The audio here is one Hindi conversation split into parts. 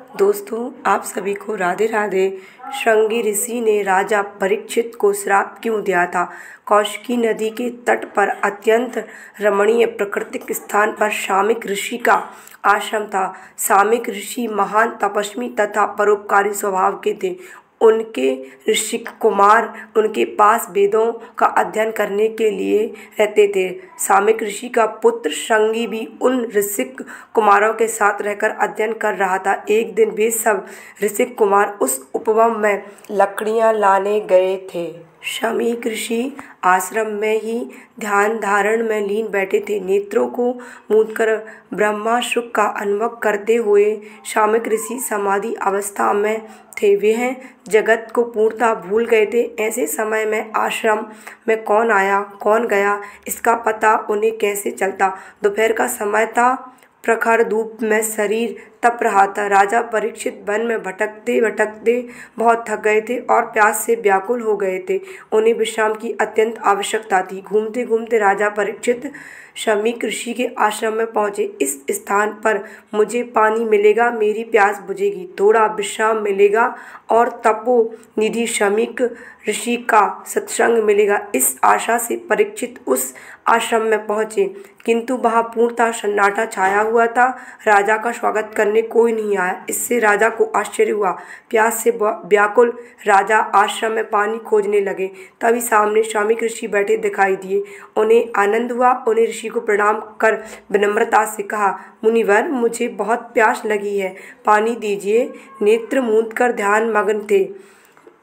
दोस्तों, आप सभी को राधे राधे। श्रृंगी ऋषि ने राजा परीक्षित को श्राप क्यों दिया था? कौशिकी नदी के तट पर अत्यंत रमणीय प्राकृतिक स्थान पर शामिक ऋषि का आश्रम था। शामिक ऋषि महान तपस्वी तथा परोपकारी स्वभाव के थे। उनके ऋषिक कुमार उनके पास वेदों का अध्ययन करने के लिए रहते थे। शामिक ऋषि का पुत्र श्रृंगी भी उन ऋषिक कुमारों के साथ रहकर अध्ययन कर रहा था। एक दिन वे सब ऋषिक कुमार उस उपवन में लकड़ियां लाने गए थे। शामिक ऋषि आश्रम में ही ध्यान धारण में लीन बैठे थे। नेत्रों को मूंदकर ब्रह्मा सुख का अनुभव करते हुए शामिक ऋषि समाधि अवस्था में थे। वह जगत को पूर्णतः भूल गए थे। ऐसे समय में आश्रम में कौन आया कौन गया इसका पता उन्हें कैसे चलता? दोपहर का समय था। प्रखर धूप में शरीर तप रहा था। राजा परीक्षित वन में भटकते भटकते बहुत थक गए थे और प्यास से व्याकुल हो गए थे। उन्हें विश्राम की अत्यंत आवश्यकता थी। घूमते घूमते राजा परीक्षित शामिक ऋषि के आश्रम में पहुंचे। इस स्थान पर मुझे पानी मिलेगा, मेरी प्यास बुझेगी, थोड़ा विश्राम मिलेगा और तपोनिधि शामिक ऋषि का सत्संग मिलेगा। इस आशा से परीक्षित उस आश्रम में पहुंचे, किंतु वहां पूर्णतः सन्नाटा छाया हुआ था। राजा का स्वागत करने कोई नहीं आया। इससे राजा को आश्चर्य हुआ। प्यास से व्याकुल राजा आश्रम में पानी खोजने लगे। तभी सामने शामिक ऋषि बैठे दिखाई दिए। उन्हें आनंद हुआ। उन्हें ऋषि को प्रणाम कर विनम्रता से कहा, मुनिवर, मुझे बहुत प्यास लगी है, पानी दीजिए। नेत्र मूंदकर ध्यान मग्न थे।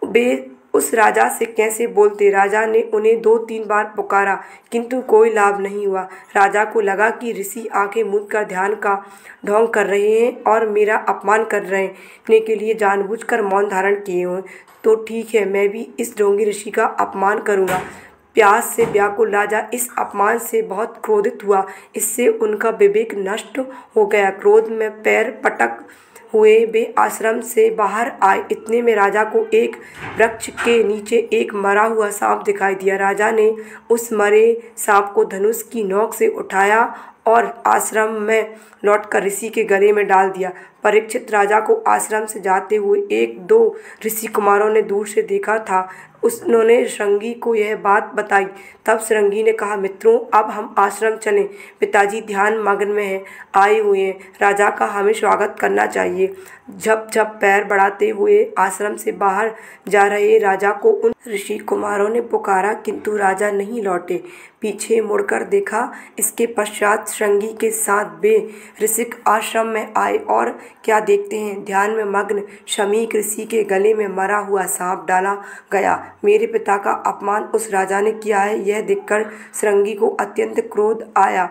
वे उस राजा से कैसे बोलते? राजा ने उन्हें 2-3 बार पुकारा, किंतु कोई लाभ नहीं हुआ। राजा को लगा कि ऋषि आंखें मूंदकर ध्यान का ढोंग कर रहे हैं और मेरा अपमान करने के लिए जानबूझकर मौन धारण किए हों। तो ठीक है, मैं भी इस ढोंगी ऋषि का अपमान करूँगा। प्यास से व्याकुल राजा इस अपमान से बहुत क्रोधित हुआ। इससे उनका विवेक नष्ट हो गया। क्रोध में पैर पटक हुए वे आश्रम से बाहर आए। इतने में राजा को एक वृक्ष के नीचे एक मरा हुआ सांप दिखाई दिया। राजा ने उस मरे सांप को धनुष की नोक से उठाया और आश्रम में लौटकर ऋषि के गले में डाल दिया। परीक्षित राजा को आश्रम से जाते हुए 1-2 ऋषि कुमारों ने दूर से देखा था। उन्होंने श्रृंगी को यह बात बताई। तब श्रृंगी ने कहा, मित्रों, अब हम आश्रम चलें। पिताजी ध्यान मग्न में आए हुए हैं। राजा का हमें स्वागत करना चाहिए। झप झप पैर बढ़ाते हुए आश्रम से बाहर जा रहे राजा को उन ऋषि कुमारों ने पुकारा, किंतु राजा नहीं लौटे। पीछे मुड़कर देखा। इसके पश्चात श्रृंगी के साथ वे ऋषिक आश्रम में आए और क्या देखते हैं, ध्यान में मग्न शामिक ऋषि के गले में मरा हुआ सांप डाला गया। मेरे पिता का अपमान उस राजा ने किया है। यह देखकर श्रृंगी को अत्यंत क्रोध आया।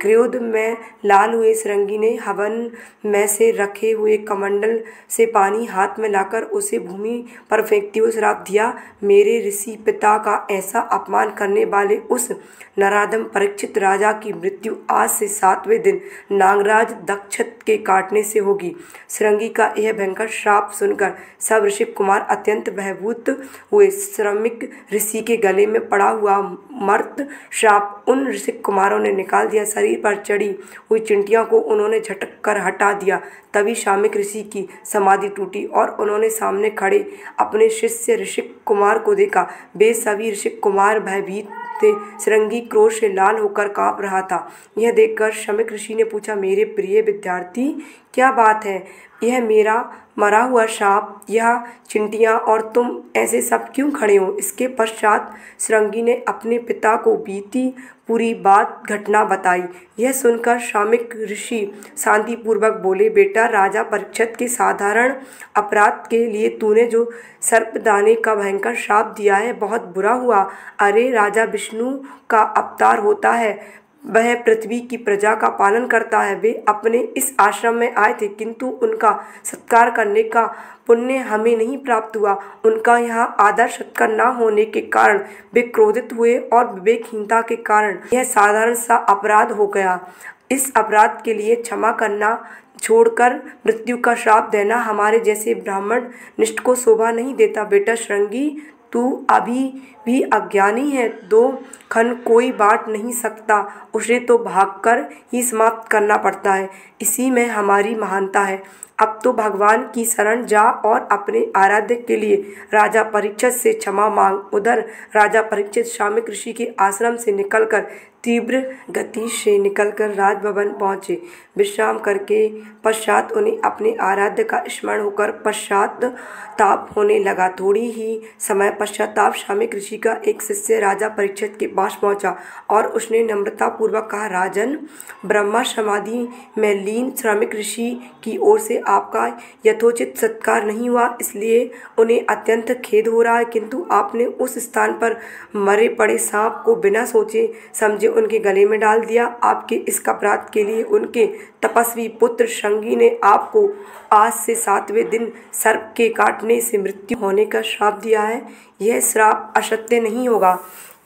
क्रोध में लाल हुए श्रृंगी ने हवन में से रखे हुए कमंडल से पानी हाथ में लाकर उसे भूमि पर फेंकते हुए श्राप दिया, मेरे ऋषि पिता का ऐसा अपमान करने वाले उस नराधम परीक्षित राजा की मृत्यु आज से 7वें दिन नागराज दक्ष के काटने से होगी। श्रृंगी का यह भयंकर श्राप सुनकर सब ऋषि कुमार अत्यंत भयभीत हुए। श्रमिक ऋषि के गले में पड़ा हुआ मर्त श्राप उन ऋषि कुमारों ने निकाल दिया। शरीर पर चढ़ी हुई चिंटियों को उन्होंने झटक कर हटा दिया। तभी शामिक ऋषि की समाधि टूटी और उन्होंने सामने खड़े अपने शिष्य ऋषि कुमार को देखा। वे सभी ऋषि कुमार भयभीत थे। श्रृंगी क्रोध से लाल होकर कांप रहा था। यह देखकर शामिक ऋषि ने पूछा, मेरे प्रिय विद्यार्थी, क्या बात है? यह मेरा मरा हुआ सांप, यह चिंटियाँ और तुम ऐसे सब क्यों खड़े हो? इसके पश्चात श्रृंगी ने अपने पिता को बीती पूरी बात घटना बताई। यह सुनकर शामिक ऋषि शांतिपूर्वक बोले, बेटा, राजा परीक्षित के साधारण अपराध के लिए तूने जो सर्पदाने का भयंकर श्राप दिया है, बहुत बुरा हुआ। अरे, राजा विष्णु का अवतार होता है, वह पृथ्वी की प्रजा का पालन करता है। वे अपने इस आश्रम में आए थे, किंतु उनका सत्कार करने का पुण्य हमें नहीं प्राप्त हुआ। उनका यहाँ आदर सत्कार न होने के कारण वे क्रोधित हुए और विवेकहीनता के कारण यह साधारण सा अपराध हो गया। इस अपराध के लिए क्षमा करना छोड़कर मृत्यु का श्राप देना हमारे जैसे ब्राह्मण निष्ठ को शोभा नहीं देता। बेटा श्रृंगी, तू अभी भी अज्ञानी है, 2 खन कोई बांट नहीं सकता, उसे तो भागकर ही समाप्त करना पड़ता है, इसी में हमारी महानता है। अब तो भगवान की शरण जा और अपने आराध्य के लिए राजा परीक्षित से क्षमा मांग। उधर राजा परीक्षित शाम्यक ऋषि के आश्रम से निकलकर तीव्र गति से निकलकर राजभवन पहुँचे। विश्राम करके पश्चात उन्हें अपने आराध्य का स्मरण होकर पश्चाताप होने लगा। थोड़ी ही समय पश्चाताप शाम्यक ऋषि का एक शिष्य राजा परीक्षित के पास पहुंचा और उसने नम्रतापूर्वक कहा, राजन, ब्रह्मा समाधि में लीन शाम्यक ऋषि की ओर से आपका यथोचित सत्कार नहीं हुआ, इसलिए उन्हें अत्यंत खेद हो रहा है, किंतु आपने उस स्थान पर मरे पड़े सांप को बिना सोचे समझे उनके गले में डाल दिया। आपके इस अपराध के लिए उनके तपस्वी पुत्र श्रृंगी ने आपको आज से 7वें दिन सर्प के काटने से मृत्यु होने का श्राप दिया है। यह श्राप असत्य नहीं होगा।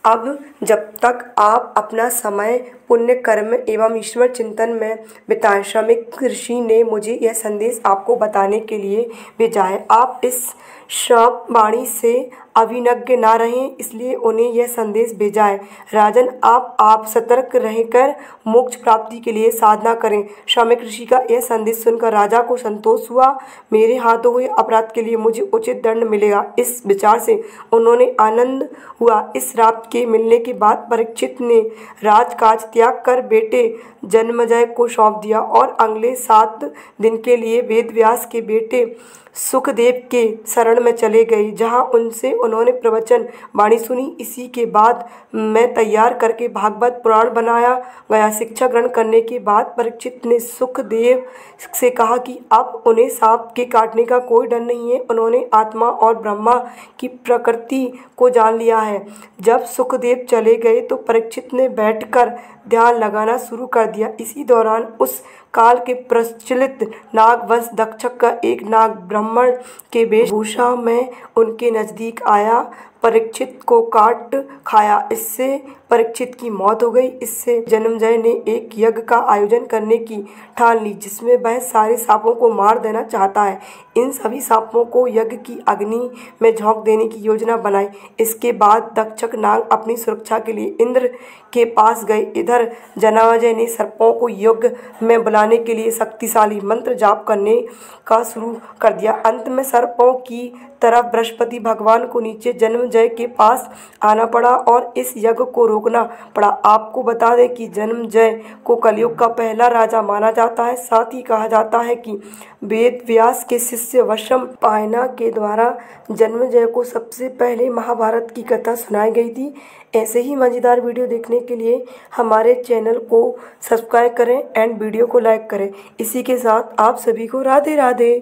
अब जब तक आप अपना समय पुण्य कर्म एवं ईश्वर चिंतन में बिताएं। शाम्यक ऋषि ने मुझे यह संदेश आपको बताने के लिए भेजा है। आप इस शाप वाणी से अविज्ञ ना रहें, इसलिए उन्हें यह संदेश भेजा है। राजन, आप सतर्क रहकर मोक्ष प्राप्ति के लिए साधना करें। शाम्यक ऋषि का यह संदेश सुनकर राजा को संतोष हुआ। मेरे हाथों हुए अपराध के लिए मुझे उचित दंड मिलेगा, इस विचार से उन्होंने आनंद हुआ। इस श्राप के मिलने के बाद परीक्षित ने राजकाज त्याग कर बेटे जन्मजय को सौंप दिया और अगले 7 दिन के लिए वेदव्यास के बेटे सुखदेव के शरण में चले गए, जहां उनसे उन्होंने प्रवचन वाणी सुनी। इसी के बाद मैं तैयार करके भागवत पुराण बनाया गया। शिक्षा ग्रहण करने के बाद परीक्षित ने सुखदेव से कहा कि अब उन्हें सांप के काटने का कोई डर नहीं है, उन्होंने आत्मा और ब्रह्मा की प्रकृति को जान लिया है। जब सुखदेव चले गए तो परीक्षित ने बैठकर ध्यान लगाना शुरू कर दिया। इसी दौरान उस काल के प्रचलित नागवंश दक्षक का एक नाग ब्राह्मण के वेशभूषा में उनके नजदीक आया, परीक्षित को काट खाया। इससे परीक्षित की मौत हो गई। इससे जन्मजय ने एक यज्ञ का आयोजन करने की ठान ली, जिसमें वह सारे सांपों को मार देना चाहता है। इन सभी सांपों को यज्ञ की अग्नि में झोंक देने की योजना बनाई। इसके बाद दक्षक नाग अपनी सुरक्षा के लिए इंद्र के पास गए। इधर जन्मजय ने सर्पों को यज्ञ में बुलाने के लिए शक्तिशाली मंत्र जाप करने का शुरू कर दिया। अंत में सर्पों की तरफ बृहस्पति भगवान को नीचे जन्मजय के पास आना पड़ा और इस यज्ञ को रोकना पड़ा। आपको बता दें कि जन्मजय को कलयुग का पहला राजा माना जाता है। साथ ही कहा जाता है कि वेद व्यास के शिष्य वशम पायना के द्वारा जन्मजय को सबसे पहले महाभारत की कथा सुनाई गई थी। ऐसे ही मज़ेदार वीडियो देखने के लिए हमारे चैनल को सब्सक्राइब करें एंड वीडियो को लाइक करें। इसी के साथ आप सभी को राधे राधे।